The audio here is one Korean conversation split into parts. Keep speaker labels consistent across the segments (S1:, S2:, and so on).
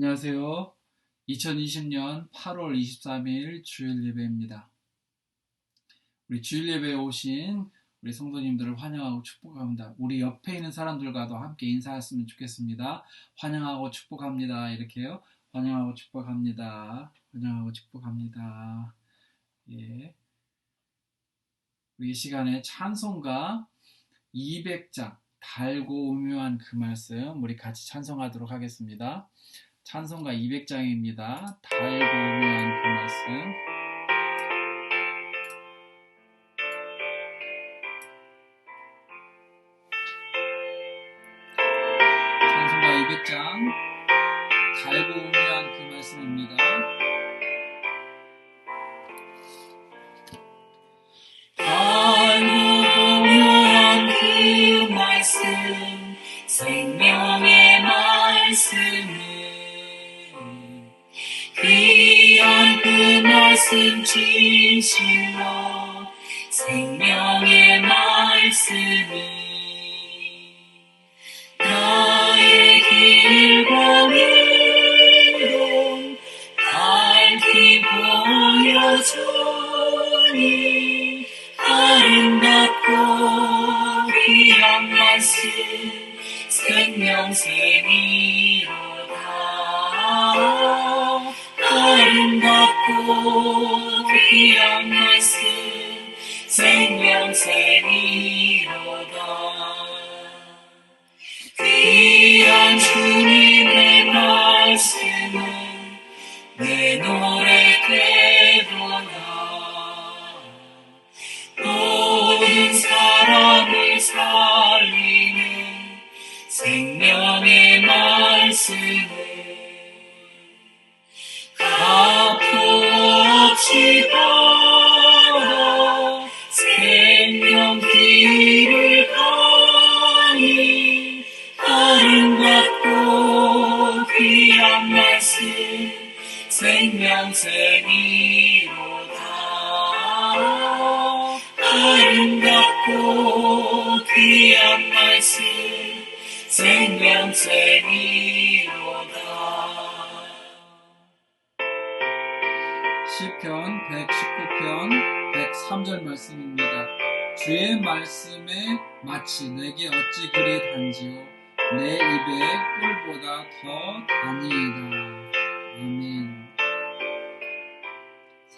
S1: 안녕하세요. 2020년 8월 23일 주일 예배입니다. 우리 주일 예배에 오신 우리 성도님들을 환영하고 축복합니다. 우리 옆에 있는 사람들과도 함께 인사했으면 좋겠습니다. 환영하고 축복합니다. 이렇게요. 환영하고 축복합니다. 환영하고 축복합니다. 예. 우리 이 시간에 찬송가 200장 달고 오묘한 그 말씀 우리 같이 찬송하도록 하겠습니다. 찬송가 200장입니다. 달고 오묘한 그 말씀. 찬송가 200장 달고 오묘한 그 말씀입니다.
S2: 달고 오묘한 그 말씀, 생명의 말씀은 귀한 그 말씀 진실로, 생명의 말씀은 나의 길과 미동 밝히 보여주니 아름답고 귀한 말씀 생명샘이로다. 아름답고 귀한 말씀 생명샘이로다. 귀한 주님의 말씀은 내 노래 되도다. 모든 사람을 살리는 생명의 말씀은 값도 없이 받아 생명 길을 가니 아름답고 귀한 말씀 생명샘이로다. 아름답고 귀한 말씀 생명샘이로다.
S1: 시편 119편 103절 말씀입니다. 주의 말씀에 마치 내게 어찌 그리 단지요 내 입에 꿀보다 더 다니이다. 아멘.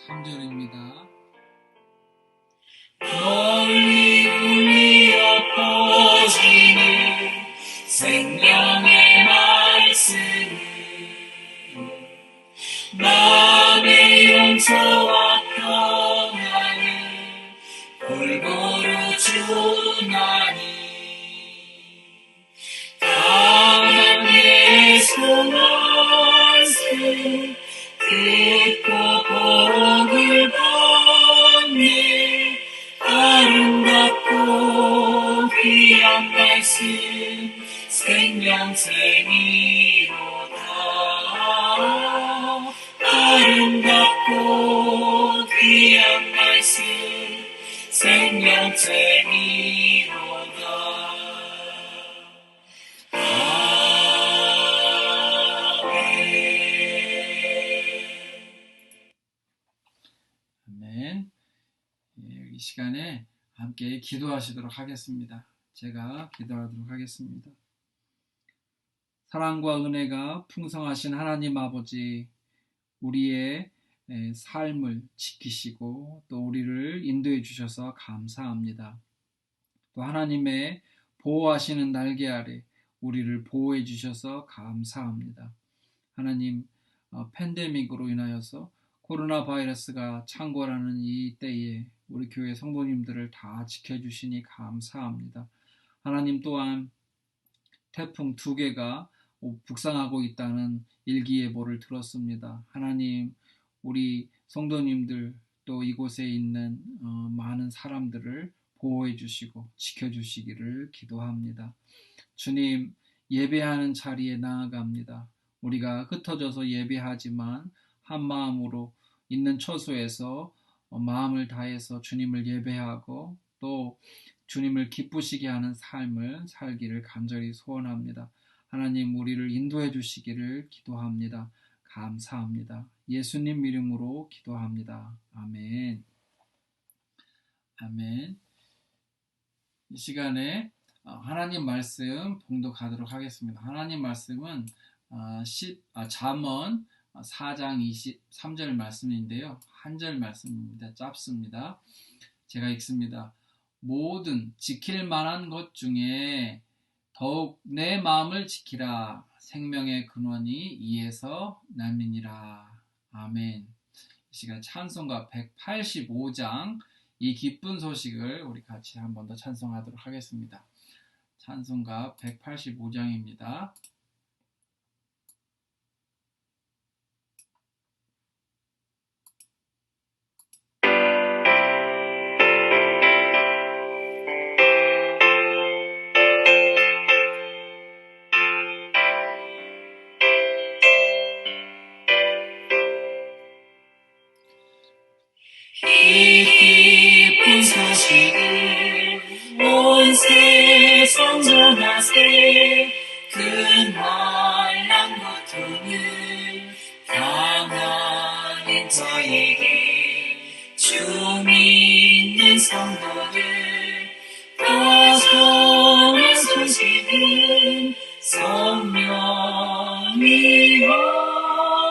S1: 3절입니다.
S2: 널리 울리어 퍼지는 생명의 말씀은 마음의 용서와 평안을 골고루 주나니 다만 예수 말씀 듣고 복을 받네. 아름답고 귀한 말씀 생명샘이로다. 아름답고 귀한 말씀 생명샘이로다.
S1: 아멘. 이 시간에 함께 기도하시도록 하겠습니다. 제가 기도하도록 하겠습니다. 사랑과 은혜가 풍성하신 하나님 아버지, 우리의 삶을 지키시고 또 우리를 인도해 주셔서 감사합니다. 또 하나님의 보호하시는 날개 아래 우리를 보호해 주셔서 감사합니다. 하나님, 팬데믹으로 인하여서 코로나 바이러스가 창궐하는 이 때에 우리 교회 성도님들을 다 지켜주시니 감사합니다. 하나님 또한 태풍 2개가 북상하고 있다는 일기예보를 들었습니다. 하나님, 우리 성도님들 또 이곳에 있는 많은 사람들을 보호해 주시고 지켜주시기를 기도합니다. 주님, 예배하는 자리에 나아갑니다. 우리가 흩어져서 예배하지만 한 마음으로 있는 처소에서 마음을 다해서 주님을 예배하고 또 주님을 기쁘시게 하는 삶을 살기를 간절히 소원합니다. 하나님 우리를 인도해 주시기를 기도합니다. 감사합니다. 예수님 이름으로 기도합니다. 아멘. 아멘. 이 시간에 하나님 말씀 봉독하도록 하겠습니다. 하나님 말씀은 잠언 4장 23절 말씀인데요. 한 절 말씀입니다. 짧습니다. 제가 읽습니다. 모든 지킬 만한 것 중에 더욱 내 마음을 지키라. 생명의 근원이 이에서 남이니라. 아멘. 이 시간 찬송가 185장 이 기쁜 소식을 우리 같이 한 번 더 찬송하도록 하겠습니다. 찬송가 185장입니다.
S2: 이 기쁜 소식을 온 세상 전하세. 그날난 고통을 당하는 자에게 주 믿는 성도들 다 전한 소식은 성령이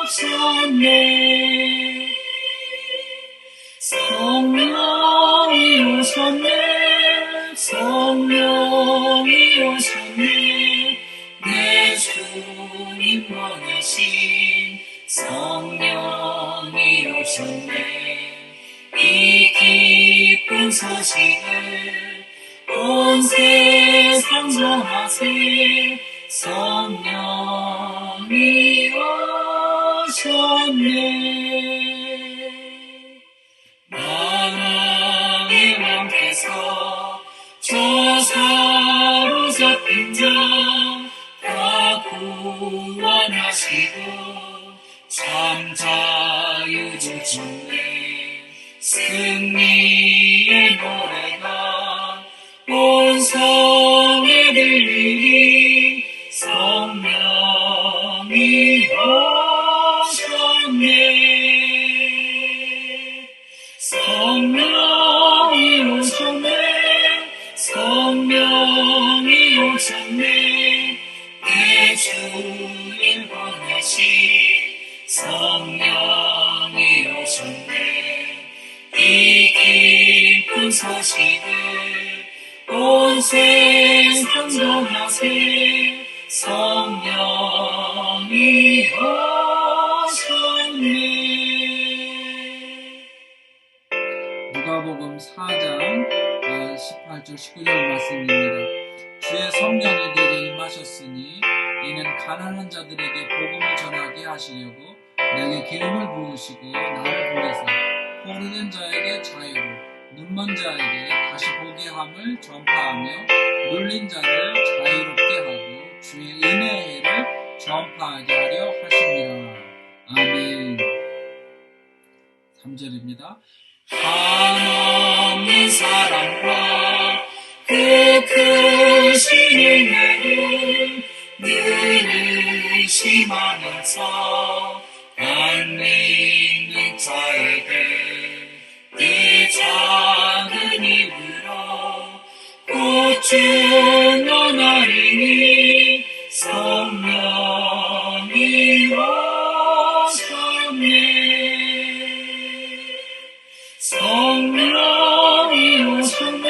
S2: 오셨네. 성령이 오셨네. 성령이 오셨네. 내 주님 보내신 성령이 오셨네. 이 기쁜 소식을 온 세상 전하세. 성령이 오셨네. 만왕의 왕께서 저 사로잡힌 자 다 구원하시고 참 자유 주셨네. 승리의 노래가 온 성에 들리니 성령이 오셨네. 성령이 오셨네. 성령이 오셨네. 내 주님 보내신 성령이 오셨네. 이 기쁜 소식을 온 세상 전하세. 성령이 오셨네.
S1: 누가복음 4장 18절 19절 말씀입니다. 주의 성령이 내게 임하셨으니 이는 가난한 자들에게 복음을 전하게 하시려고 내게 기름을 부으시고 나를 보내사 포로된 자에게 자유로 눈먼 자에게 다시 보게 함을 전파하며 눌린 자를 자유롭게 하고 주의 은혜의 해를 전파하게 하려 하십니다. 아멘. 3절입니다.
S2: 한없는 사랑과 그 크신 은혜를 늘 의심하면서 안 믿는 자에게 이 작은 이유로 곧 증언하리니 성령이 오셨네. 성령이 오셨네.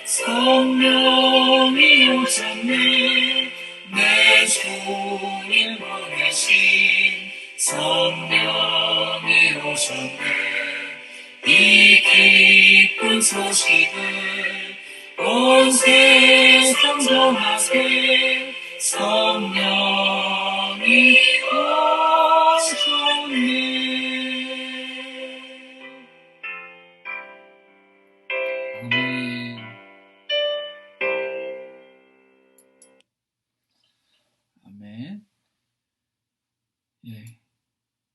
S2: 성령이 오셨네. 내 주님 보내신 성령이 오셨네. 이 기쁜 소식을 온 세상 전하세. 성령이 오셨네.
S1: 아멘. 아멘. 예,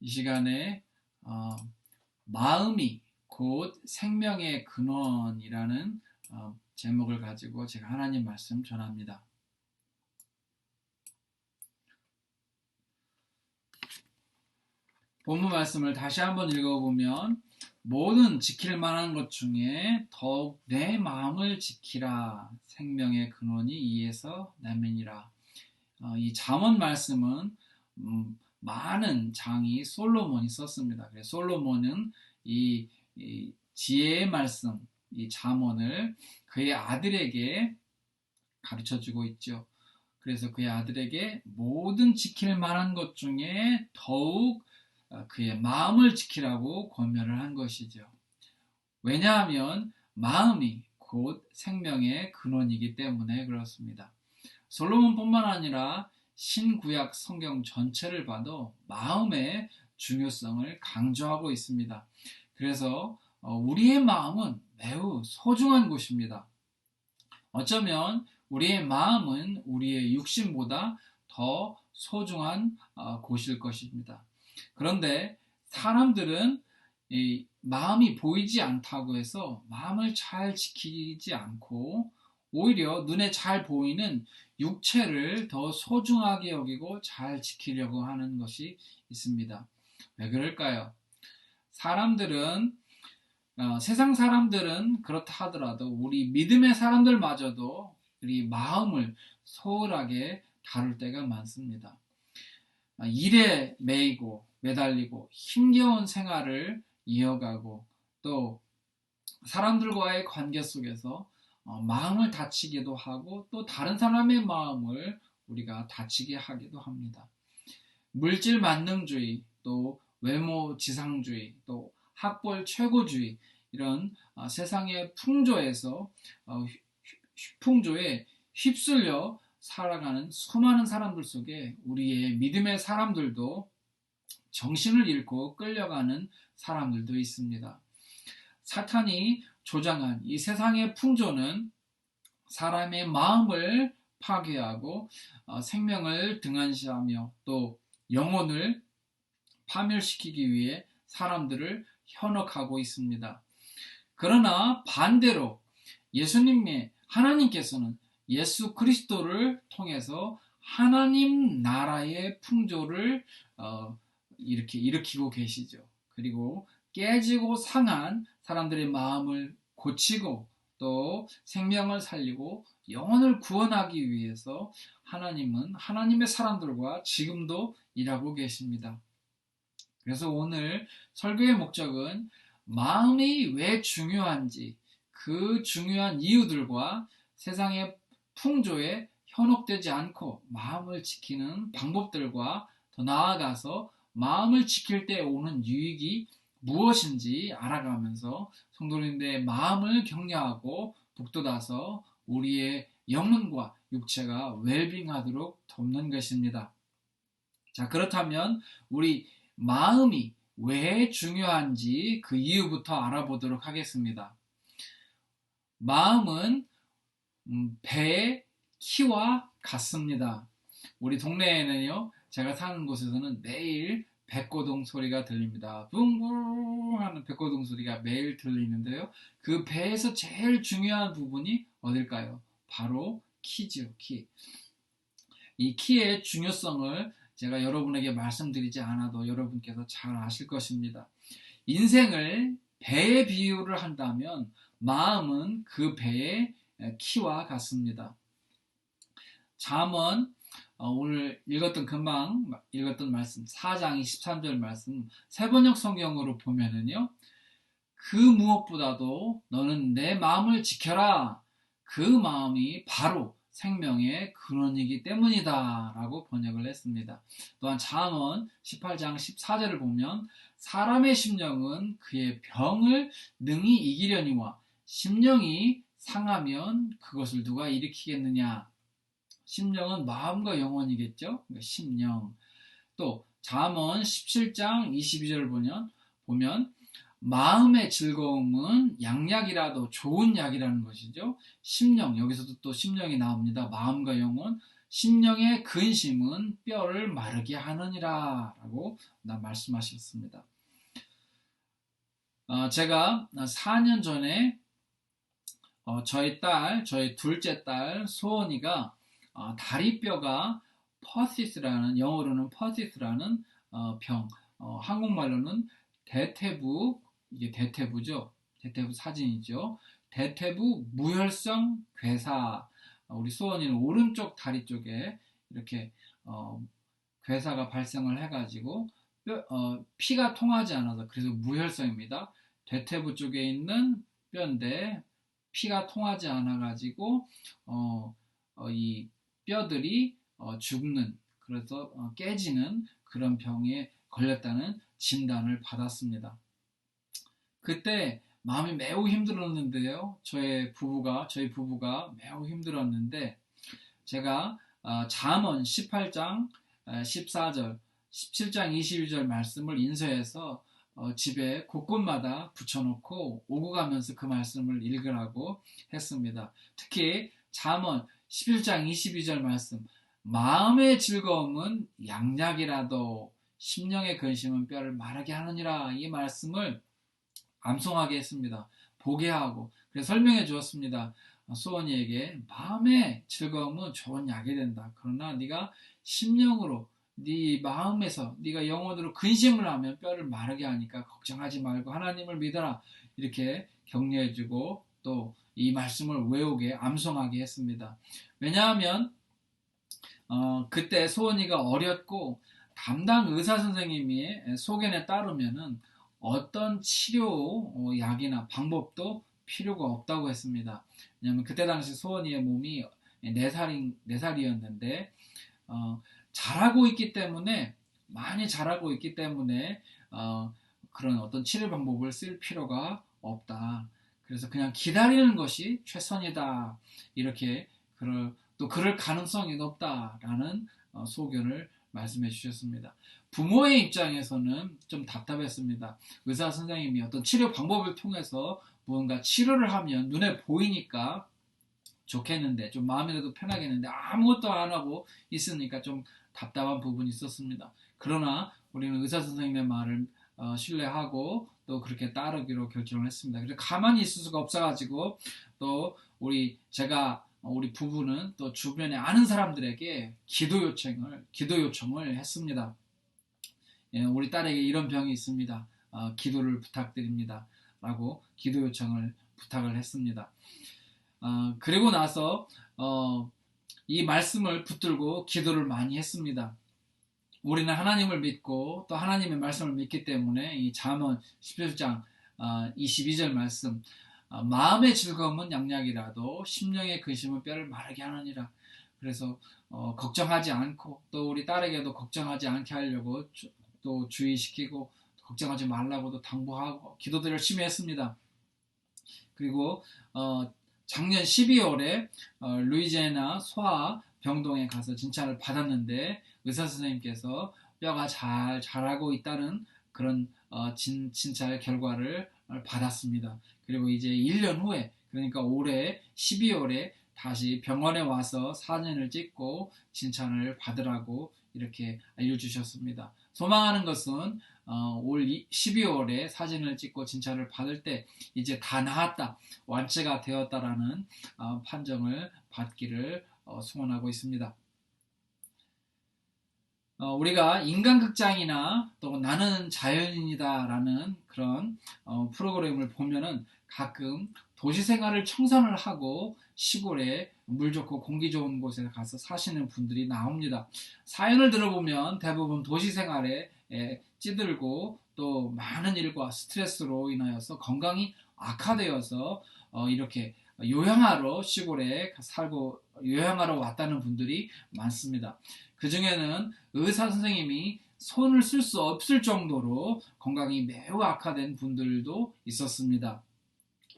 S1: 이 시간에 마음이 곧 생명의 근원이라는 제목을 가지고 제가 하나님 말씀 전합니다. 본문 말씀을 다시 한번 읽어보면 모든 지킬 만한 것 중에 더욱 내 마음을 지키라. 생명의 근원이 이에서 나면이라. 이 잠언 말씀은 많은 장이 솔로몬이 썼습니다. 그래서 솔로몬은 이 지혜의 말씀, 이 잠언을 그의 아들에게 가르쳐주고 있죠. 그래서 그의 아들에게 모든 지킬 만한 것 중에 더욱 그의 마음을 지키라고 권면을 한 것이죠. 왜냐하면 마음이 곧 생명의 근원이기 때문에 그렇습니다. 솔로몬뿐만 아니라 신구약 성경 전체를 봐도 마음의 중요성을 강조하고 있습니다. 그래서 우리의 마음은 매우 소중한 곳입니다. 어쩌면 우리의 마음은 우리의 육신보다 더 소중한 곳일 것입니다. 그런데 사람들은 이 마음이 보이지 않다고 해서 마음을 잘 지키지 않고 오히려 눈에 잘 보이는 육체를 더 소중하게 여기고 잘 지키려고 하는 것이 있습니다. 왜 그럴까요? 세상 사람들은 그렇다 하더라도 우리 믿음의 사람들마저도 우리 마음을 소홀하게 다룰 때가 많습니다. 일에 매달리고 힘겨운 생활을 이어가고 또 사람들과의 관계 속에서 마음을 다치기도 하고 또 다른 사람의 마음을 우리가 다치게 하기도 합니다. 물질 만능주의, 또 외모 지상주의, 또 학벌 최고주의 이런 세상의 풍조에 휩쓸려 살아가는 수많은 사람들 속에 우리의 믿음의 사람들도 정신을 잃고 끌려가는 사람들도 있습니다. 사탄이 조장한 이 세상의 풍조는 사람의 마음을 파괴하고 생명을 등한시하며 또 영혼을 파멸시키기 위해 사람들을 현혹하고 있습니다. 그러나 반대로 하나님께서는 예수 그리스도를 통해서 하나님 나라의 풍조를 이렇게 일으키고 계시죠. 그리고 깨지고 상한 사람들의 마음을 고치고 또 생명을 살리고 영혼을 구원하기 위해서 하나님은 하나님의 사람들과 지금도 일하고 계십니다. 그래서 오늘 설교의 목적은 마음이 왜 중요한지 그 중요한 이유들과 세상의 풍조에 현혹되지 않고 마음을 지키는 방법들과 더 나아가서 마음을 지킬 때 오는 유익이 무엇인지 알아가면서 성도님들의 마음을 격려하고 북돋아서 우리의 영혼과 육체가 웰빙하도록 돕는 것입니다. 자, 그렇다면 우리 마음이 왜 중요한지 그 이유부터 알아보도록 하겠습니다. 마음은 배의 키와 같습니다. 우리 동네에는요, 제가 사는 곳에서는 매일 백고동 소리가 들립니다. 붕붕 하는 백고동 소리가 매일 들리는데요. 그 배에서 제일 중요한 부분이 어딜까요? 바로 키죠, 키. 이 키의 중요성을 제가 여러분에게 말씀드리지 않아도 여러분께서 잘 아실 것입니다. 인생을 배에 비유를 한다면 마음은 그 배의 키와 같습니다. 잠언 오늘 금방 읽었던 말씀 4장 23절 말씀 세번역 성경으로 보면은요, 그 무엇보다도 너는 내 마음을 지켜라. 그 마음이 바로 생명의 근원이기 때문이다 라고 번역을 했습니다. 또한 잠언 18장 14절을 보면 사람의 심령은 그의 병을 능히 이기려니와 심령이 상하면 그것을 누가 일으키겠느냐. 심령은 마음과 영혼이겠죠. 심령. 또 잠언 17장 22절을 보면 마음의 즐거움은 양약이라도 좋은 약이라는 것이죠. 심령, 여기서도 또 심령이 나옵니다. 마음과 영혼. 심령의 근심은 뼈를 마르게 하느니라 라고 말씀하셨습니다. 제가 4년 전에 저희 둘째 딸 소원이가 다리뼈가 영어로는 퍼시스라는 병, 한국말로는 대퇴부, 이게 대퇴부죠. 대퇴부 사진이죠. 대퇴부 무혈성 괴사. 우리 소원이는 오른쪽 다리 쪽에 이렇게 괴사가 발생을 해가지고 피가 통하지 않아서, 그래서 무혈성입니다. 대퇴부 쪽에 있는 뼈인데 피가 통하지 않아가지고 이 뼈들이 죽는, 그래서 깨지는 그런 병에 걸렸다는 진단을 받았습니다. 그때 마음이 매우 힘들었는데요. 저희 부부가 매우 힘들었는데, 제가 잠언 18장 14절, 17장 22절 말씀을 인쇄해서 집에 곳곳마다 붙여놓고 오고 가면서 그 말씀을 읽으라고 했습니다. 특히 잠언 11장 22절 말씀, 마음의 즐거움은 양약이라도 심령의 근심은 뼈를 마르게 하느니라, 이 말씀을 암송하게 했습니다. 보게 하고, 그래서 설명해 주었습니다. 소원이에게 마음의 즐거움은 좋은 약이 된다. 그러나 네가 심령으로, 네 마음에서 네가 영혼으로 근심을 하면 뼈를 마르게 하니까 걱정하지 말고 하나님을 믿어라, 이렇게 격려해 주고 또 이 말씀을 외우게, 암송하게 했습니다. 왜냐하면 그때 소원이가 어렸고 담당 의사 선생님이 소견에 따르면은 어떤 치료 약이나 방법도 필요가 없다고 했습니다. 왜냐하면 그때 당시 소원이의 몸이 4살이었는데 자라고 있기 때문에, 많이 자라고 있기 때문에 그런 어떤 치료 방법을 쓸 필요가 없다. 그래서 그냥 기다리는 것이 최선이다. 이렇게 또 그럴 가능성이 높다라는 소견을 말씀해 주셨습니다. 부모의 입장에서는 좀 답답했습니다. 의사 선생님이 어떤 치료 방법을 통해서 무언가 치료를 하면 눈에 보이니까 좋겠는데, 좀 마음이라도 편하겠는데 아무것도 안 하고 있으니까 좀 답답한 부분이 있었습니다. 그러나 우리는 의사 선생님의 말을 신뢰하고 또 그렇게 따르기로 결정을 했습니다. 그래서 가만히 있을 수가 없어가지고 또 우리 부부는 또 주변에 아는 사람들에게 기도 요청을 했습니다. 우리 딸에게 이런 병이 있습니다. 기도를 부탁드립니다. 라고 기도 요청을 부탁을 했습니다. 그리고 나서 이 말씀을 붙들고 기도를 많이 했습니다. 우리는 하나님을 믿고 또 하나님의 말씀을 믿기 때문에 이 잠언 11장 22절 말씀, 마음의 즐거움은 양약이라도 심령의 근심은 뼈를 마르게 하느니라. 그래서 걱정하지 않고 또 우리 딸에게도 걱정하지 않게 하려고 또 주의시키고, 걱정하지 말라고도 당부하고 기도도 열심히 했습니다. 그리고 작년 12월에 루이지애나 소아 병동에 가서 진찰을 받았는데 의사 선생님께서 뼈가 잘 자라고 있다는 그런 진찰 결과를 받았습니다. 그리고 이제 1년 후에, 그러니까 올해 12월에 다시 병원에 와서 사진을 찍고 진찰을 받으라고 이렇게 알려주셨습니다. 소망하는 것은 올 12월에 사진을 찍고 진찰을 받을 때 이제 다 나았다, 완치가 되었다라는 판정을 받기를 소원하고 있습니다. 우리가 인간극장이나 또 나는 자연인이다라는 그런 프로그램을 보면은 가끔 도시생활을 청산을 하고 시골에 물 좋고 공기 좋은 곳에 가서 사시는 분들이 나옵니다. 사연을 들어보면 대부분 도시생활에 찌들고 또 많은 일과 스트레스로 인하여서 건강이 악화되어서 이렇게 요양하러 시골에 살고 요양하러 왔다는 분들이 많습니다. 그 중에는 의사 선생님이 손을 쓸 수 없을 정도로 건강이 매우 악화된 분들도 있었습니다.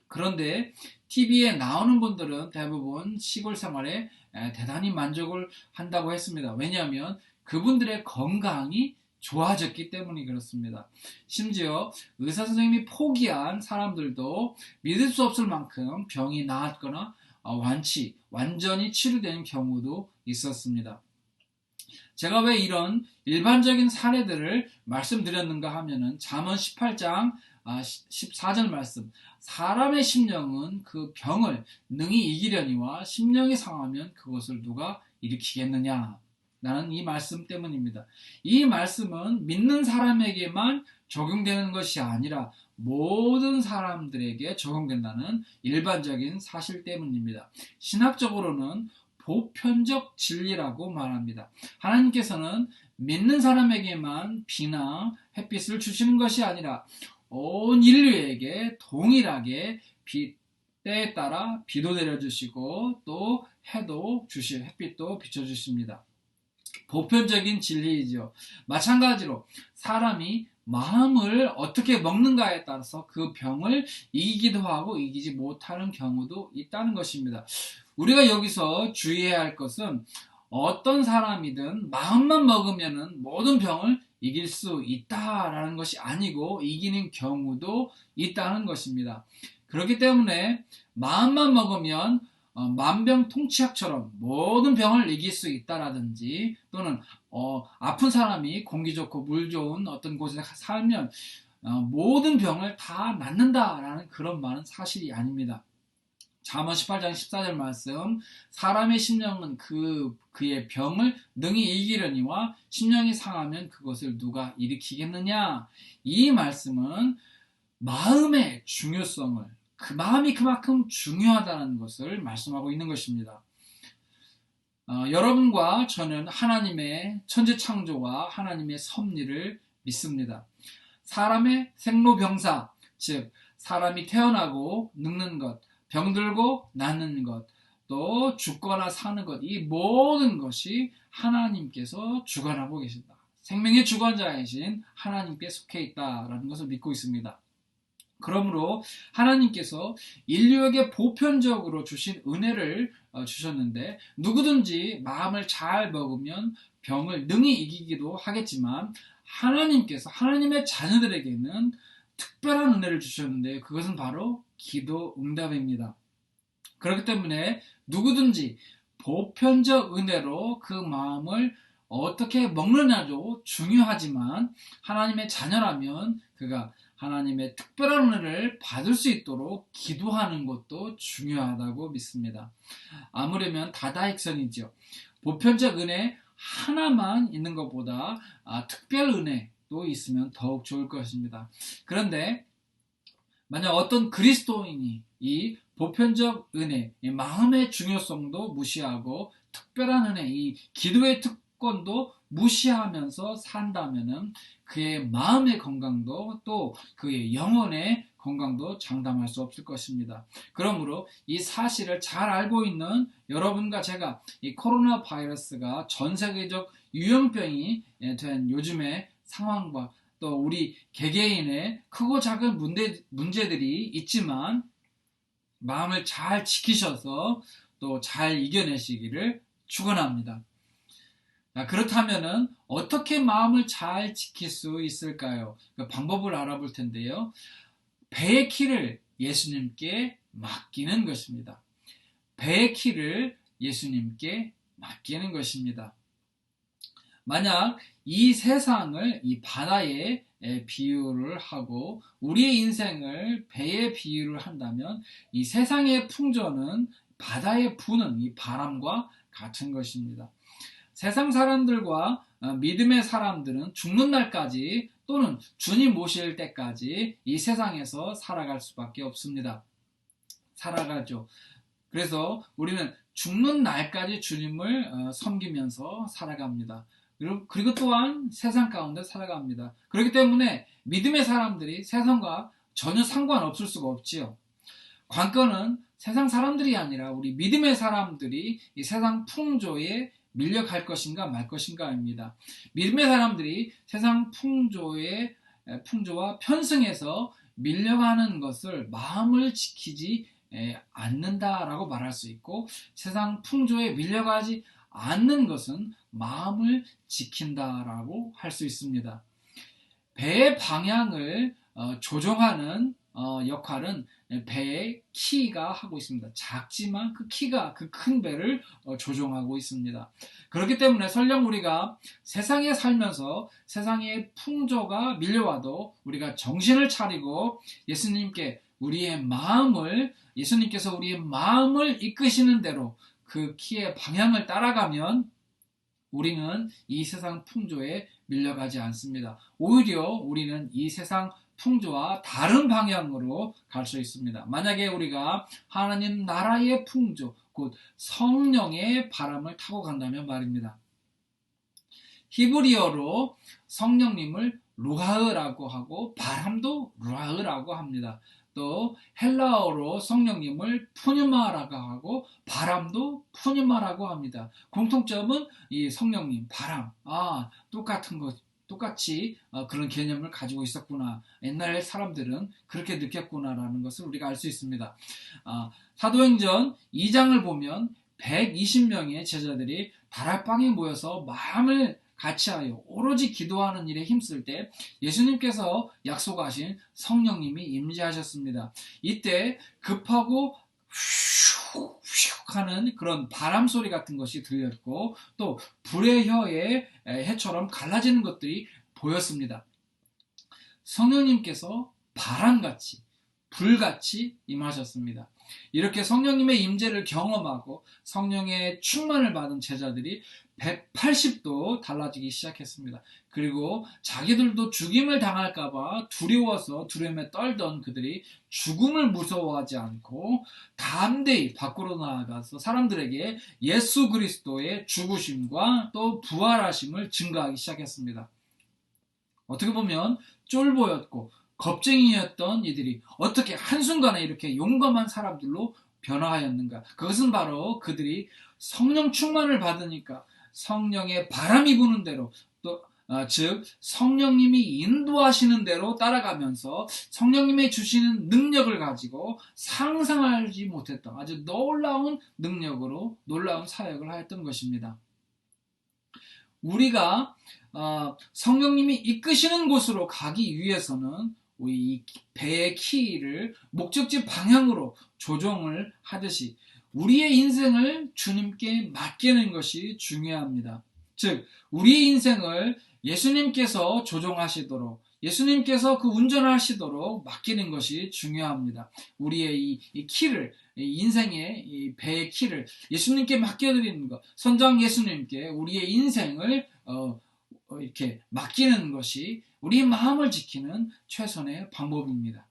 S1: 그런데 TV에 나오는 분들은 대부분 시골 생활에 대단히 만족을 한다고 했습니다. 왜냐하면 그분들의 건강이 좋아졌기 때문이 그렇습니다. 심지어 의사 선생님이 포기한 사람들도 믿을 수 없을 만큼 병이 나았거나 완전히 치료된 경우도 있었습니다. 제가 왜 이런 일반적인 사례들을 말씀드렸는가 하면은 잠언 18장 14절 말씀, 사람의 심령은 그 병을 능히 이기려니와 심령이 상하면 그것을 누가 일으키겠느냐 나는 이 말씀 때문입니다. 이 말씀은 믿는 사람에게만 적용되는 것이 아니라 모든 사람들에게 적용된다는 일반적인 사실 때문입니다. 신학적으로는 보편적 진리라고 말합니다. 하나님께서는 믿는 사람에게만 비나 햇빛을 주시는 것이 아니라 온 인류에게 동일하게 때에 따라 비도 내려주시고 또 햇빛도 비춰주십니다. 보편적인 진리이죠. 마찬가지로 사람이 마음을 어떻게 먹는가에 따라서 그 병을 이기기도 하고 이기지 못하는 경우도 있다는 것입니다. 우리가 여기서 주의해야 할 것은 어떤 사람이든 마음만 먹으면 모든 병을 이길 수 있다라는 것이 아니고 이기는 경우도 있다는 것입니다. 그렇기 때문에 마음만 먹으면 만병통치약처럼 모든 병을 이길 수 있다라든지 또는 아픈 사람이 공기 좋고 물 좋은 어떤 곳에 살면 모든 병을 다 낫는다라는 그런 말은 사실이 아닙니다. 잠언 18장 14절 말씀, 사람의 심령은 그의 병을 능히 이기려니와 심령이 상하면 그것을 누가 일으키겠느냐. 이 말씀은 마음의 중요성을, 그 마음이 그만큼 중요하다는 것을 말씀하고 있는 것입니다. 여러분과 저는 하나님의 천지창조와 하나님의 섭리를 믿습니다. 사람의 생로병사, 즉 사람이 태어나고 늙는 것, 병들고 낫는 것, 또 죽거나 사는 것, 이 모든 것이 하나님께서 주관하고 계신다. 생명의 주관자이신 하나님께 속해 있다라는 것을 믿고 있습니다. 그러므로 하나님께서 인류에게 보편적으로 주신 은혜를 주셨는데 누구든지 마음을 잘 먹으면 병을 능히 이기기도 하겠지만 하나님께서 하나님의 자녀들에게는 특별한 은혜를 주셨는데 그것은 바로 기도 응답입니다. 그렇기 때문에 누구든지 보편적 은혜로 그 마음을 어떻게 먹느냐도 중요하지만 하나님의 자녀라면 그가 하나님의 특별한 은혜를 받을 수 있도록 기도하는 것도 중요하다고 믿습니다. 아무려면 다다익선이죠. 보편적 은혜 하나만 있는 것보다 특별 은혜도 있으면 더욱 좋을 것입니다. 그런데 만약 어떤 그리스도인이 이 보편적 은혜, 이 마음의 중요성도 무시하고 특별한 은혜, 이 기도의 특권도 무시하면서 산다면은 그의 마음의 건강도 또 그의 영혼의 건강도 장담할 수 없을 것입니다. 그러므로 이 사실을 잘 알고 있는 여러분과 제가 이 코로나 바이러스가 전 세계적 유행병이 된 요즘의 상황과 또 우리 개개인의 크고 작은 문제들이 있지만 마음을 잘 지키셔서 또 잘 이겨내시기를 축원합니다. 그렇다면은 어떻게 마음을 잘 지킬 수 있을까요? 그 방법을 알아볼 텐데요. 배의 키를 예수님께 맡기는 것입니다. 배의 키를 예수님께 맡기는 것입니다. 만약 이 세상을 이 바다에 비유를 하고 우리의 인생을 배에 비유를 한다면 이 세상의 풍조는 바다에 부는 이 바람과 같은 것입니다. 세상 사람들과 믿음의 사람들은 죽는 날까지 또는 주님 모실 때까지 이 세상에서 살아갈 수밖에 없습니다. 살아가죠. 그래서 우리는 죽는 날까지 주님을 섬기면서 살아갑니다. 그리고 또한 세상 가운데 살아갑니다. 그렇기 때문에 믿음의 사람들이 세상과 전혀 상관없을 수가 없지요. 관건은 세상 사람들이 아니라 우리 믿음의 사람들이 이 세상 풍조에 밀려갈 것인가 말 것인가입니다. 믿음의 사람들이 세상 풍조와 편승해서 밀려가는 것을 마음을 지키지 않는다라고 말할 수 있고 세상 풍조에 밀려가지 않는 것은 마음을 지킨다라고 할 수 있습니다. 배의 방향을 조종하는 역할은 배의 키가 하고 있습니다. 작지만 그 키가 그 큰 배를 조종하고 있습니다. 그렇기 때문에 설령 우리가 세상에 살면서 세상의 풍조가 밀려와도 우리가 정신을 차리고 예수님께서 우리의 마음을 이끄시는 대로 그 키의 방향을 따라가면 우리는 이 세상 풍조에 밀려가지 않습니다. 오히려 우리는 이 세상 풍조와 다른 방향으로 갈 수 있습니다. 만약에 우리가 하나님 나라의 풍조, 곧 성령의 바람을 타고 간다면 말입니다. 히브리어로 성령님을 루하흐라고 하고 바람도 루하흐라고 합니다. 또 헬라어로 성령님을 푸뉴마라고 하고 바람도 푸뉴마라고 합니다. 공통점은 이 성령님, 바람, 똑같은 것, 똑같이 그런 개념을 가지고 있었구나. 옛날 사람들은 그렇게 느꼈구나라는 것을 우리가 알 수 있습니다. 사도행전 2장을 보면 120명의 제자들이 다락방에 모여서 마음을 같이하여 오로지 기도하는 일에 힘쓸 때 예수님께서 약속하신 성령님이 임재하셨습니다. 이때 급하고 휘슉 하는 그런 바람 소리 같은 것이 들렸고 또 불의 혀의 해처럼 갈라지는 것들이 보였습니다. 성령님께서 바람같이 불같이 임하셨습니다. 이렇게 성령님의 임재를 경험하고 성령의 충만을 받은 제자들이 180도 달라지기 시작했습니다. 그리고 자기들도 죽임을 당할까봐 두려워서 두려움에 떨던 그들이 죽음을 무서워하지 않고 담대히 밖으로 나아가서 사람들에게 예수 그리스도의 죽으심과 또 부활하심을 증거하기 시작했습니다. 어떻게 보면 쫄보였고 겁쟁이였던 이들이 어떻게 한순간에 이렇게 용감한 사람들로 변화하였는가? 그것은 바로 그들이 성령 충만을 받으니까 성령의 바람이 부는 대로 또 즉 성령님이 인도하시는 대로 따라가면서 성령님이 주시는 능력을 가지고 상상하지 못했던 아주 놀라운 능력으로 놀라운 사역을 하였던 것입니다. 우리가 성령님이 이끄시는 곳으로 가기 위해서는 우리 배의 키를 목적지 방향으로 조종을 하듯이 우리의 인생을 주님께 맡기는 것이 중요합니다. 즉 우리의 인생을 예수님께서 조종하시도록 예수님께서 그 운전하시도록 맡기는 것이 중요합니다. 우리의 이 키를 인생의 이 배의 키를 예수님께 맡겨드리는 것, 선장 예수님께 우리의 인생을 이렇게 맡기는 것이 우리 마음을 지키는 최선의 방법입니다.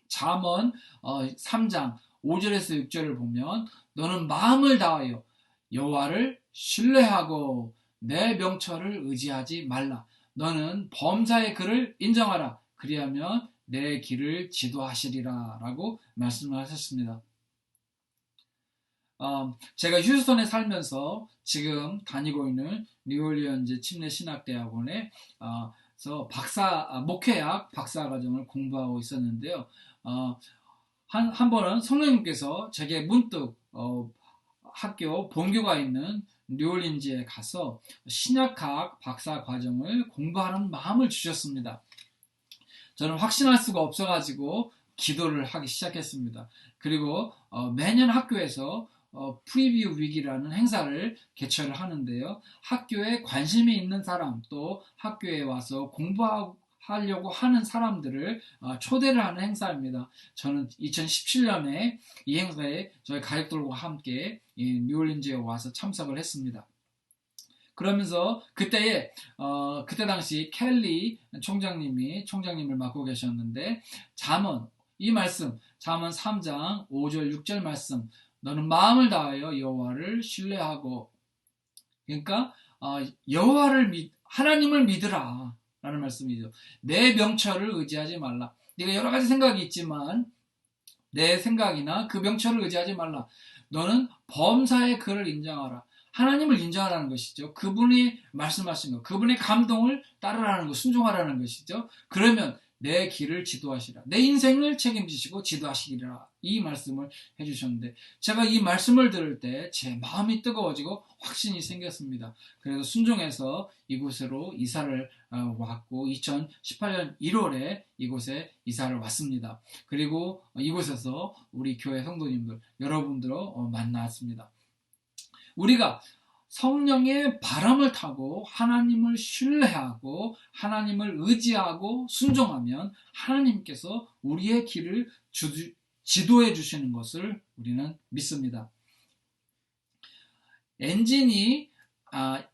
S1: 잠언 3장 5절에서 6절을 보면 너는 마음을 다하여 여호와를 신뢰하고 내 명철을 의지하지 말라. 너는 범사의 그를 인정하라. 그리하면 내 길을 지도하시리라 라고 말씀을 하셨습니다. 제가 휴스턴에 살면서 지금 다니고 있는 뉴올리언즈 침례신학대학원에 목회학 박사과정을 공부하고 있었는데요. 한 번은 성령님께서 제게 문득 학교 본교가 있는 뉴올린즈에 가서 신약학 박사과정을 공부하는 마음을 주셨습니다. 저는 확신할 수가 없어가지고 기도를 하기 시작했습니다. 그리고 매년 학교에서 프리뷰 위기라는 행사를 개최를 하는데요. 학교에 관심이 있는 사람 또 학교에 와서 공부하려고 하는 사람들을 초대를 하는 행사입니다. 저는 2017년에 이 행사에 저희 가족들과 함께 뉴올린즈에 와서 참석을 했습니다. 그러면서 그때 당시 켈리 총장님을 맡고 계셨는데 잠언 3장 5절 6절 말씀 너는 마음을 다하여 여호와를 신뢰하고 그러니까 하나님을 믿으라 라는 말씀이죠. 내 명철을 의지하지 말라. 네가 여러 가지 생각이 있지만 내 생각이나 그 명철을 의지하지 말라. 너는 범사의 그를 인정하라. 하나님을 인정하라는 것이죠. 그분이 말씀하신 것, 그분의 감동을 따르라는 것, 순종하라는 것이죠. 그러면 내 길을 지도하시라. 내 인생을 책임지시고 지도하시리라. 이 말씀을 해주셨는데 제가 이 말씀을 들을 때 제 마음이 뜨거워지고 확신이 생겼습니다. 그래서 순종해서 이곳으로 이사를 왔고 2018년 1월에 이곳에 이사를 왔습니다. 그리고 이곳에서 우리 교회 성도님들 여러분들을 만났습니다. 우리가 성령의 바람을 타고 하나님을 신뢰하고 하나님을 의지하고 순종하면 하나님께서 우리의 길을 지도해 주시는 것을 우리는 믿습니다. 엔진이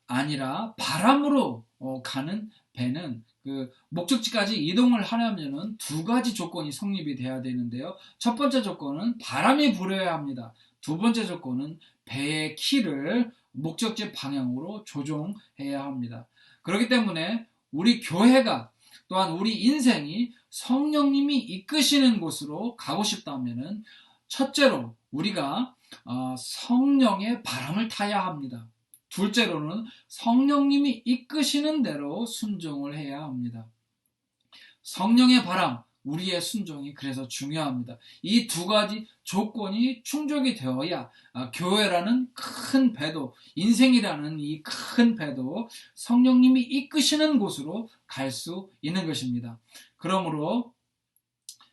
S1: 아니라 바람으로 가는 배는 그 목적지까지 이동을 하려면은 두 가지 조건이 성립이 돼야 되는데요. 첫 번째 조건은 바람이 불어야 합니다. 두 번째 조건은 배의 키를 목적지 방향으로 조종해야 합니다. 그렇기 때문에 우리 교회가 또한 우리 인생이 성령님이 이끄시는 곳으로 가고 싶다면은 첫째로 우리가 성령의 바람을 타야 합니다. 둘째로는 성령님이 이끄시는 대로 순종을 해야 합니다. 성령의 바람, 우리의 순종이 그래서 중요합니다. 이 두 가지 조건이 충족이 되어야 교회라는 큰 배도, 인생이라는 이 큰 배도 성령님이 이끄시는 곳으로 갈 수 있는 것입니다. 그러므로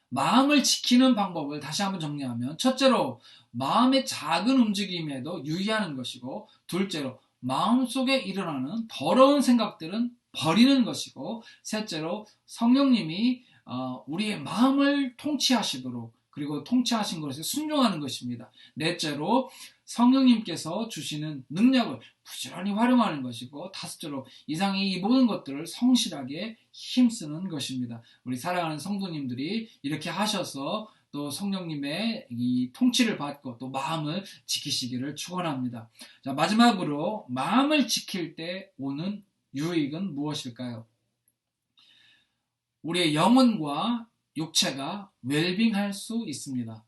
S1: 마음을 지키는 방법을 다시 한번 정리하면, 첫째로 마음의 작은 움직임에도 유의하는 것이고, 둘째로 마음속에 일어나는 더러운 생각들은 버리는 것이고, 셋째로 성령님이 우리의 마음을 통치하시도록, 그리고 통치하신 것에 순종하는 것입니다. 넷째로 성령님께서 주시는 능력을 부지런히 활용하는 것이고, 다섯째로 이상의 이 모든 것들을 성실하게 힘쓰는 것입니다. 우리 사랑하는 성도님들이 이렇게 하셔서 또 성령님의 이 통치를 받고 또 마음을 지키시기를 축원합니다. 자, 마지막으로 마음을 지킬 때 오는 유익은 무엇일까요? 우리의 영혼과 육체가 웰빙할 수 있습니다.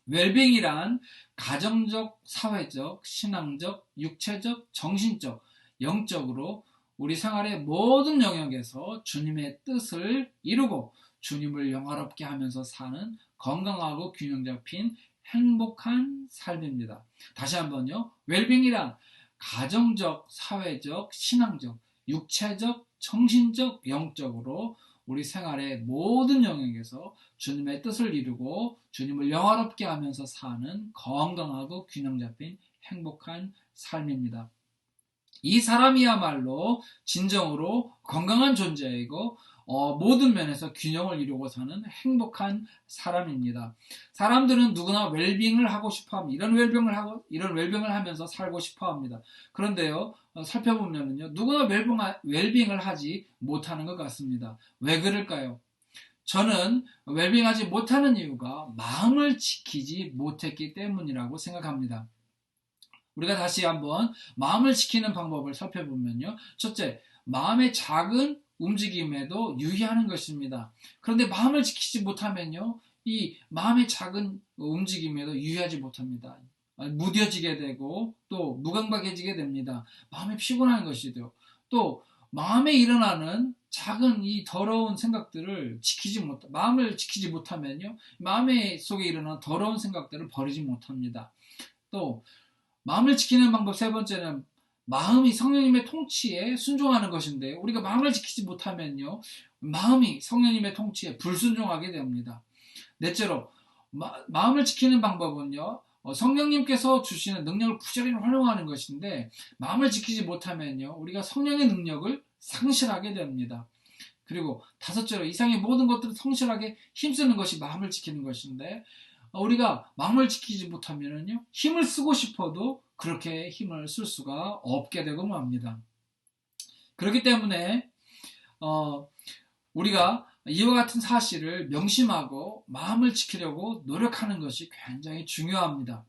S1: 웰빙이란 가정적, 사회적, 신앙적, 육체적, 정신적, 영적으로 우리 생활의 모든 영역에서 주님의 뜻을 이루고 주님을 영화롭게 하면서 사는 건강하고 균형 잡힌 행복한 삶입니다. 다시 한번요. 웰빙이란 가정적, 사회적, 신앙적, 육체적, 정신적, 영적으로 우리 생활의 모든 영역에서 주님의 뜻을 이루고 주님을 영화롭게 하면서 사는 건강하고 균형 잡힌 행복한 삶입니다. 이 사람이야말로 진정으로 건강한 존재이고 모든 면에서 균형을 이루고 사는 행복한 사람입니다. 사람들은 누구나 웰빙을 하고 싶어합니다. 이런 웰빙을 하면서 살고 싶어합니다. 그런데요, 살펴보면요, 누구나 웰빙을 하지 못하는 것 같습니다. 왜 그럴까요? 저는 웰빙하지 못하는 이유가 마음을 지키지 못했기 때문이라고 생각합니다. 우리가 다시 한번 마음을 지키는 방법을 살펴보면요, 첫째, 마음의 작은 움직임에도 유의하는 것입니다. 그런데 마음을 지키지 못하면요, 이 마음의 작은 움직임에도 유의하지 못합니다. 무뎌지게 되고 또 무감각해지게 됩니다. 마음이 피곤한 것이죠. 또 마음에 일어나는 작은 이 더러운 생각들을 마음을 지키지 못하면요, 마음의 속에 일어나는 더러운 생각들을 버리지 못합니다. 또 마음을 지키는 방법 세 번째는 마음이 성령님의 통치에 순종하는 것인데, 우리가 마음을 지키지 못하면요, 마음이 성령님의 통치에 불순종하게 됩니다. 넷째로 마음을 지키는 방법은요, 성령님께서 주시는 능력을 부지런히 활용하는 것인데, 마음을 지키지 못하면요, 우리가 성령의 능력을 상실하게 됩니다. 그리고 다섯째로 이상의 모든 것들을 성실하게 힘쓰는 것이 마음을 지키는 것인데, 우리가 마음을 지키지 못하면요, 힘을 쓰고 싶어도 그렇게 힘을 쓸 수가 없게 되고 맙니다. 그렇기 때문에 우리가 이와 같은 사실을 명심하고 마음을 지키려고 노력하는 것이 굉장히 중요합니다.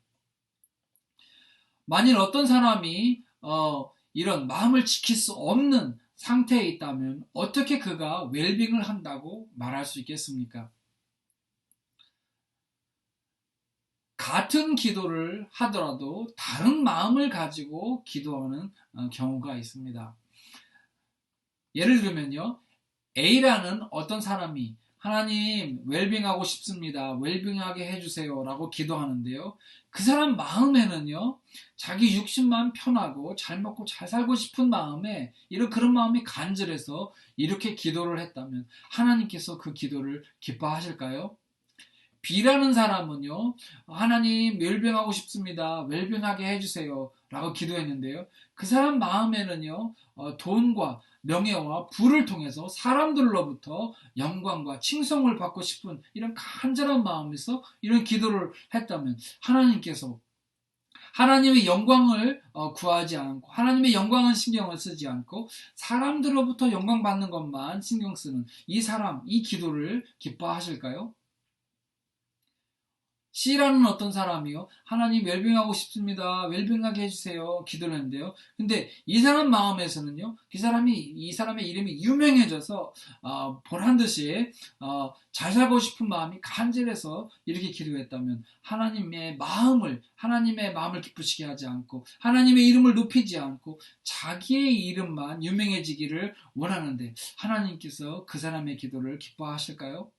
S1: 만일 어떤 사람이 이런 마음을 지킬 수 없는 상태에 있다면 어떻게 그가 웰빙을 한다고 말할 수 있겠습니까? 같은 기도를 하더라도 다른 마음을 가지고 기도하는 경우가 있습니다. 예를 들면요, A라는 어떤 사람이 하나님 웰빙하고 싶습니다, 웰빙하게 해주세요 라고 기도하는데요, 그 사람 마음에는요, 자기 육신만 편하고 잘 먹고 잘 살고 싶은 마음에 그런 마음이 간절해서 이렇게 기도를 했다면 하나님께서 그 기도를 기뻐하실까요? B라는 사람은요, 하나님 웰빙하고 싶습니다, 웰빙하게 해주세요 라고 기도했는데요, 그 사람 마음에는요, 돈과 명예와 부를 통해서 사람들로부터 영광과 칭송을 받고 싶은 이런 간절한 마음에서 이런 기도를 했다면 하나님께서 하나님의 영광을 구하지 않고 하나님의 영광은 신경을 쓰지 않고 사람들로부터 영광 받는 것만 신경 쓰는 이 사람, 이 기도를 기뻐하실까요? C라는 어떤 사람이요, 하나님 웰빙하고 싶습니다, 웰빙하게 해주세요 기도를 했는데요, 근데 이 사람 마음에서는요, 이 사람의 이름이 유명해져서 보란듯이 잘 살고 싶은 마음이 간절해서 이렇게 기도했다면 하나님의 마음을 기쁘시게 하지 않고 하나님의 이름을 높이지 않고 자기의 이름만 유명해지기를 원하는데 하나님께서 그 사람의 기도를 기뻐하실까요?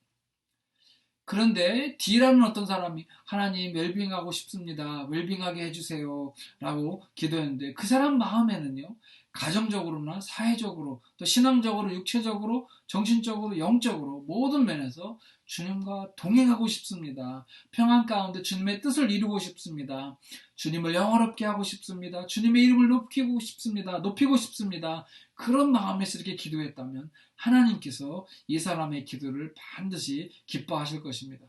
S1: 그런데 D라는 어떤 사람이 하나님 웰빙하고 싶습니다, 웰빙하게 해주세요 라고 기도했는데 그 사람 마음에는요, 가정적으로나 사회적으로 또 신앙적으로 육체적으로 정신적으로 영적으로 모든 면에서 주님과 동행하고 싶습니다, 평안 가운데 주님의 뜻을 이루고 싶습니다, 주님을 영화롭게 하고 싶습니다, 주님의 이름을 높이고 싶습니다, 그런 마음에서 이렇게 기도했다면 하나님께서 이 사람의 기도를 반드시 기뻐하실 것입니다.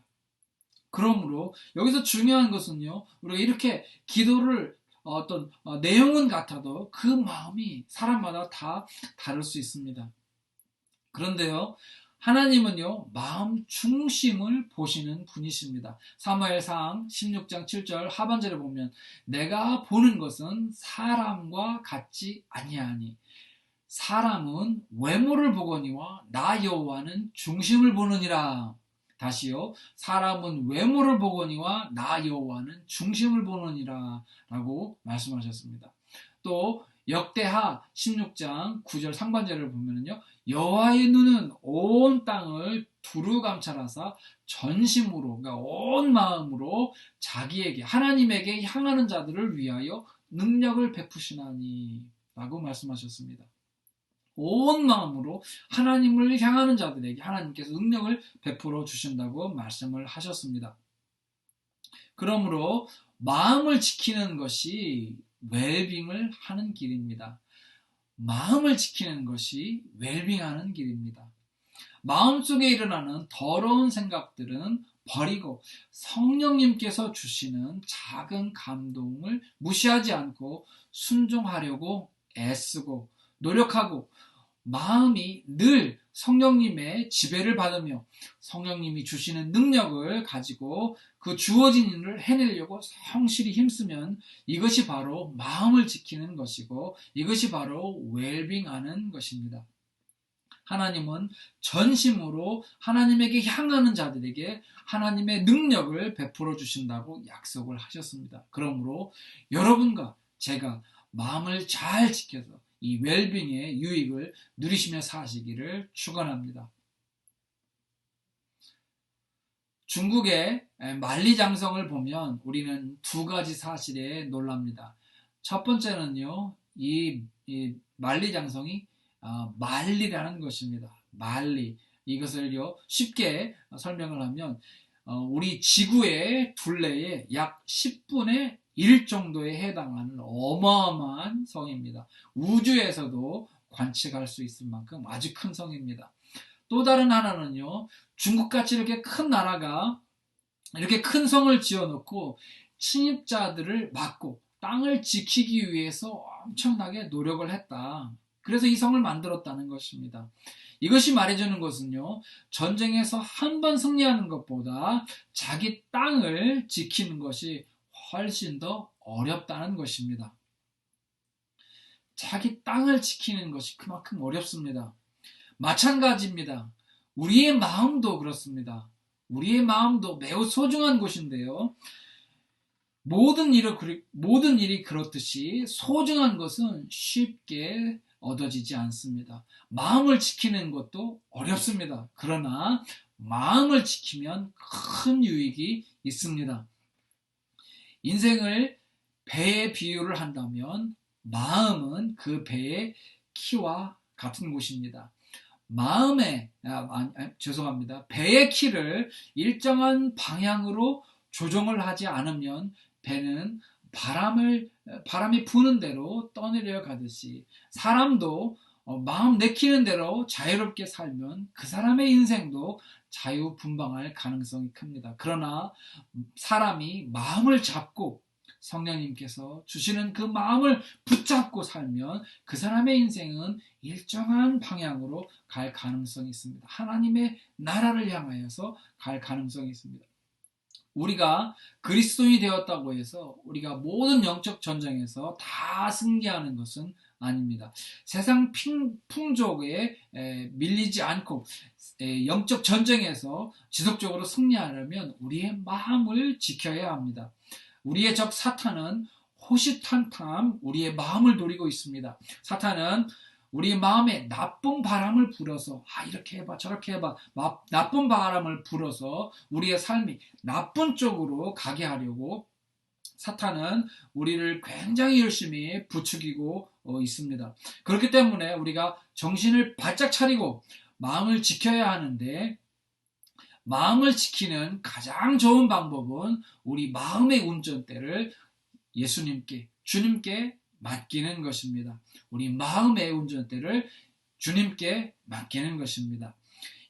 S1: 그러므로 여기서 중요한 것은요, 우리가 이렇게 기도를 어떤 내용은 같아도 그 마음이 사람마다 다 다를 수 있습니다. 그런데요, 하나님은요, 마음 중심을 보시는 분이십니다. 사무엘상 16장 7절 하반절에 보면 내가 보는 것은 사람과 같지 아니하니 사람은 외모를 보거니와 나 여호와는 중심을 보느니라. 다시요, 사람은 외모를 보거니와 나 여호와는 중심을 보느니라 라고 말씀하셨습니다. 또 역대하 16장 9절 상반절을 보면요, 여호와의 눈은 온 땅을 두루 감찰하사 전심으로, 그러니까 온 마음으로 자기에게 하나님에게 향하는 자들을 위하여 능력을 베푸시나니 라고 말씀하셨습니다. 온 마음으로 하나님을 향하는 자들에게 하나님께서 능력을 베풀어 주신다고 말씀을 하셨습니다. 그러므로 마음을 지키는 것이 웰빙을 하는 길입니다. 마음을 지키는 것이 웰빙하는 길입니다. 마음속에 일어나는 더러운 생각들은 버리고 성령님께서 주시는 작은 감동을 무시하지 않고 순종하려고 애쓰고 노력하고 마음이 늘 성령님의 지배를 받으며 성령님이 주시는 능력을 가지고 그 주어진 일을 해내려고 성실히 힘쓰면 이것이 바로 마음을 지키는 것이고 이것이 바로 웰빙하는 것입니다. 하나님은 전심으로 하나님에게 향하는 자들에게 하나님의 능력을 베풀어 주신다고 약속을 하셨습니다. 그러므로 여러분과 제가 마음을 잘 지켜서 이 웰빙의 유익을 누리시며 사시기를 축원합니다. 중국의 만리장성을 보면 우리는 두 가지 사실에 놀랍니다. 첫 번째는요, 이 만리장성이 만리라는 것입니다. 만리. 이것을요, 쉽게 설명을 하면 우리 지구의 둘레의 약 10분의 1 정도에 해당하는 어마어마한 성입니다. 우주에서도 관측할 수 있을 만큼 아주 큰 성입니다. 또 다른 하나는요, 중국같이 이렇게 큰 나라가 이렇게 큰 성을 지어놓고 침입자들을 막고 땅을 지키기 위해서 엄청나게 노력을 했다. 그래서 이 성을 만들었다는 것입니다. 이것이 말해주는 것은요, 전쟁에서 한 번 승리하는 것보다 자기 땅을 지키는 것이 훨씬 더 어렵다는 것입니다. 자기 땅을 지키는 것이 그만큼 어렵습니다. 마찬가지입니다. 우리의 마음도 그렇습니다. 우리의 마음도 매우 소중한 곳인데요, 모든 일이 그렇듯이 소중한 것은 쉽게 얻어지지 않습니다. 마음을 지키는 것도 어렵습니다. 그러나 마음을 지키면 큰 유익이 있습니다. 인생을 배에 비유를 한다면 마음은 그 배의 키와 같은 곳입니다. 배의 키를 일정한 방향으로 조정을 하지 않으면 배는 바람이 부는 대로 떠내려 가듯이 사람도 마음 내키는 대로 자유롭게 살면 그 사람의 인생도 자유분방할 가능성이 큽니다. 그러나 사람이 마음을 잡고 성령님께서 주시는 그 마음을 붙잡고 살면 그 사람의 인생은 일정한 방향으로 갈 가능성이 있습니다. 하나님의 나라를 향하여서 갈 가능성이 있습니다. 우리가 그리스도인이 되었다고 해서 우리가 모든 영적 전쟁에서 다 승리하는 것은 아닙니다. 세상 풍족에 밀리지 않고 영적 전쟁에서 지속적으로 승리하려면 우리의 마음을 지켜야 합니다. 우리의 적 사탄은 호시탐탐 우리의 마음을 노리고 있습니다. 사탄은 우리 마음에 나쁜 바람을 불어서 이렇게 해봐 저렇게 해봐 나쁜 바람을 불어서 우리의 삶이 나쁜 쪽으로 가게 하려고 사탄은 우리를 굉장히 열심히 부추기고 있습니다. 그렇기 때문에 우리가 정신을 바짝 차리고 마음을 지켜야 하는데, 마음을 지키는 가장 좋은 방법은 우리 마음의 운전대를 예수님께, 주님께 맡기는 것입니다. 우리 마음의 운전대를 주님께 맡기는 것입니다.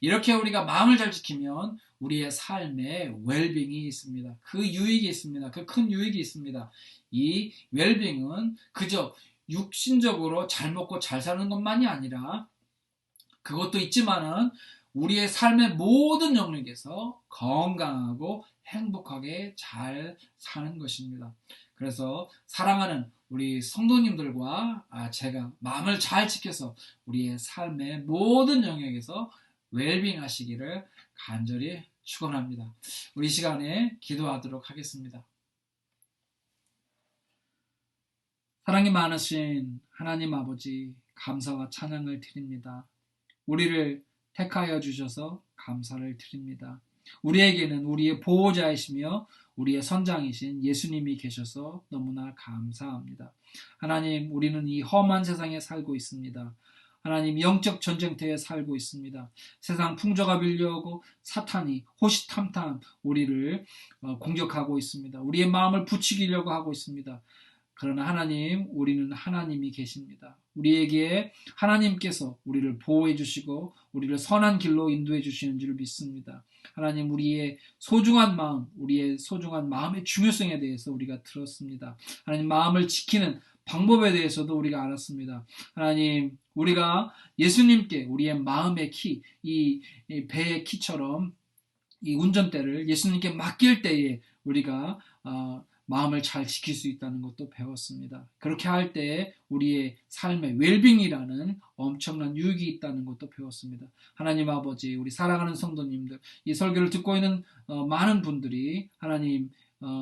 S1: 이렇게 우리가 마음을 잘 지키면 우리의 삶에 웰빙이 있습니다. 그 유익이 있습니다. 그 큰 유익이 있습니다. 이 웰빙은 그저 육신적으로 잘 먹고 잘 사는 것만이 아니라, 그것도 있지만은 우리의 삶의 모든 영역에서 건강하고 행복하게 잘 사는 것입니다. 그래서 사랑하는 우리 성도님들과 제가 마음을 잘 지켜서 우리의 삶의 모든 영역에서 웰빙 하시기를 간절히 축원합니다. 우리 시간에 기도하도록 하겠습니다. 사랑이 많으신 하나님 아버지, 감사와 찬양을 드립니다. 우리를 택하여 주셔서 감사를 드립니다. 우리에게는 우리의 보호자이시며 우리의 선장이신 예수님이 계셔서 너무나 감사합니다. 하나님, 우리는 이 험한 세상에 살고 있습니다. 하나님, 영적 전쟁터에 살고 있습니다. 세상 풍조가 밀려오고 사탄이 호시탐탐 우리를 공격하고 있습니다. 우리의 마음을 부추기려고 하고 있습니다. 그러나 하나님, 우리는 하나님이 계십니다. 우리에게 하나님께서 우리를 보호해 주시고 우리를 선한 길로 인도해 주시는 줄 믿습니다. 하나님, 우리의 소중한 마음의 중요성에 대해서 우리가 들었습니다. 하나님, 마음을 지키는 방법에 대해서도 우리가 알았습니다. 하나님, 우리가 예수님께 우리의 마음의 키, 이 배의 키처럼 이 운전대를 예수님께 맡길 때에 우리가 마음을 잘 지킬 수 있다는 것도 배웠습니다. 그렇게 할 때에 우리의 삶의 웰빙이라는 엄청난 유익이 있다는 것도 배웠습니다. 하나님 아버지, 우리 사랑하는 성도님들, 이 설교를 듣고 있는 많은 분들이 하나님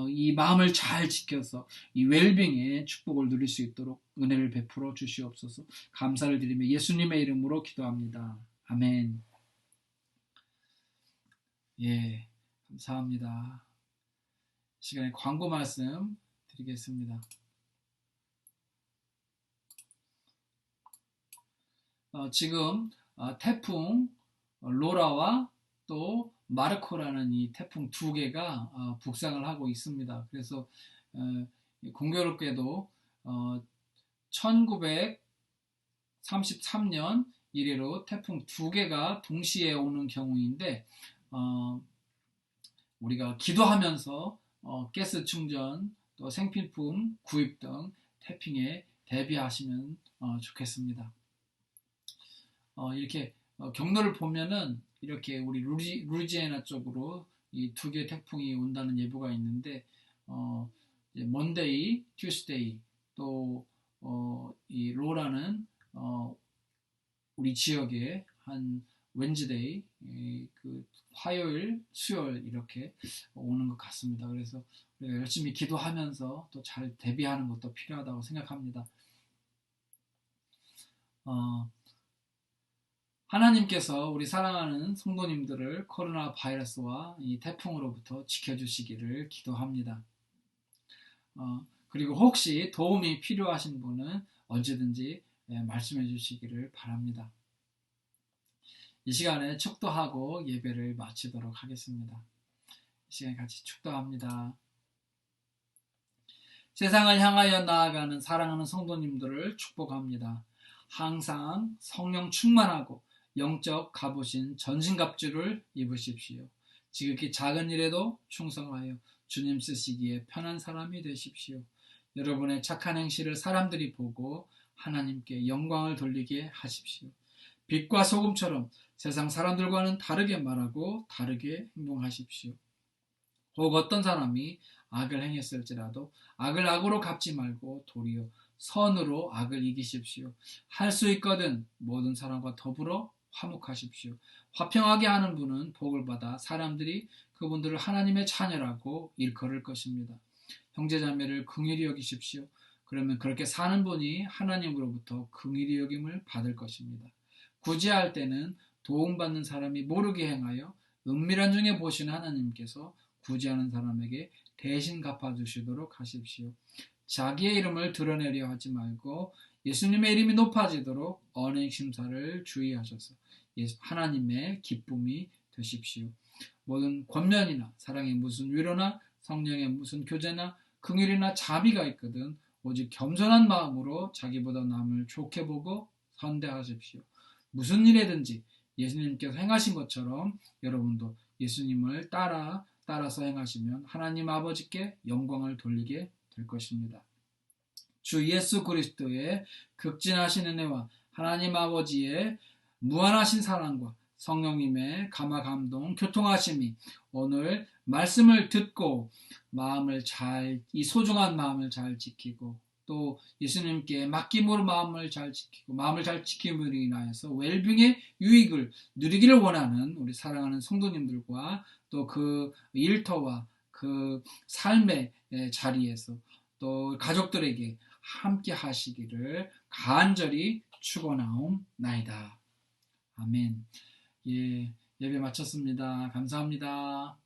S1: 이 마음을 잘 지켜서 이 웰빙의 축복을 누릴 수 있도록 은혜를 베풀어 주시옵소서. 감사를 드리며 예수님의 이름으로 기도합니다. 아멘. 예, 감사합니다. 시간에 광고 말씀 드리겠습니다. 지금 태풍 로라와 또 마르코라는 이 태풍 두 개가 북상을 하고 있습니다. 그래서 공교롭게도 1933년 이래로 태풍 두 개가 동시에 오는 경우인데, 우리가 기도하면서 가스 충전, 또 생필품 구입 등 태풍에 대비하시면 좋겠습니다. 이렇게 경로를 보면은 이렇게 우리 루이지애나 쪽으로 이 두 개의 태풍이 온다는 예보가 있는데, 먼데이, 튜스데이, 또 이 로라는 우리 지역에 한 웬즈데이, 그 화요일, 수요일 이렇게 오는 것 같습니다. 그래서 우리가 열심히 기도하면서 또 잘 대비하는 것도 필요하다고 생각합니다. 하나님께서 우리 사랑하는 성도님들을 코로나 바이러스와 이 태풍으로부터 지켜주시기를 기도합니다. 그리고 혹시 도움이 필요하신 분은 언제든지 말씀해 주시기를 바랍니다. 이 시간에 축도하고 예배를 마치도록 하겠습니다. 이 시간에 같이 축도합니다. 세상을 향하여 나아가는 사랑하는 성도님들을 축복합니다. 항상 성령 충만하고 영적 갑오신 전신갑주를 입으십시오. 지극히 작은 일에도 충성하여 주님 쓰시기에 편한 사람이 되십시오. 여러분의 착한 행실을 사람들이 보고 하나님께 영광을 돌리게 하십시오. 빛과 소금처럼 세상 사람들과는 다르게 말하고 다르게 행동하십시오. 혹 어떤 사람이 악을 행했을지라도 악을 악으로 갚지 말고 도리어 선으로 악을 이기십시오. 할 수 있거든 모든 사람과 더불어 화목하십시오. 화평하게 하는 분은 복을 받아 사람들이 그분들을 하나님의 자녀라고 일컬을 것입니다. 형제자매를 긍휼히 여기십시오. 그러면 그렇게 사는 분이 하나님으로부터 긍휼히 여김을 받을 것입니다. 구제할 때는 도움받는 사람이 모르게 행하여 은밀한 중에 보시는 하나님께서 구제하는 사람에게 대신 갚아주시도록 하십시오. 자기의 이름을 드러내려 하지 말고 예수님의 이름이 높아지도록 언행 심사를 주의하셔서 하나님의 기쁨이 되십시오. 모든 권면이나 사랑의 무슨 위로나 성령의 무슨 교제나 긍휼이나 자비가 있거든 오직 겸손한 마음으로 자기보다 남을 좋게 보고 선대하십시오. 무슨 일이든지 예수님께서 행하신 것처럼 여러분도 예수님을 따라서 행하시면 하나님 아버지께 영광을 돌리게 될 것입니다. 주 예수 그리스도의 극진하신 은혜와 하나님 아버지의 무한하신 사랑과 성령님의 감화 감동 교통하심이 오늘 말씀을 듣고 이 소중한 마음을 잘 지키고 또 예수님께 맡김으로 마음을 잘 지키고 마음을 잘 지킴으로 인하여서 웰빙의 유익을 누리기를 원하는 우리 사랑하는 성도님들과 또 그 일터와 그 삶의 자리에서 또 가족들에게 함께 하시기를 간절히 축원하옵나이다. 아멘. 예배 마쳤습니다. 감사합니다.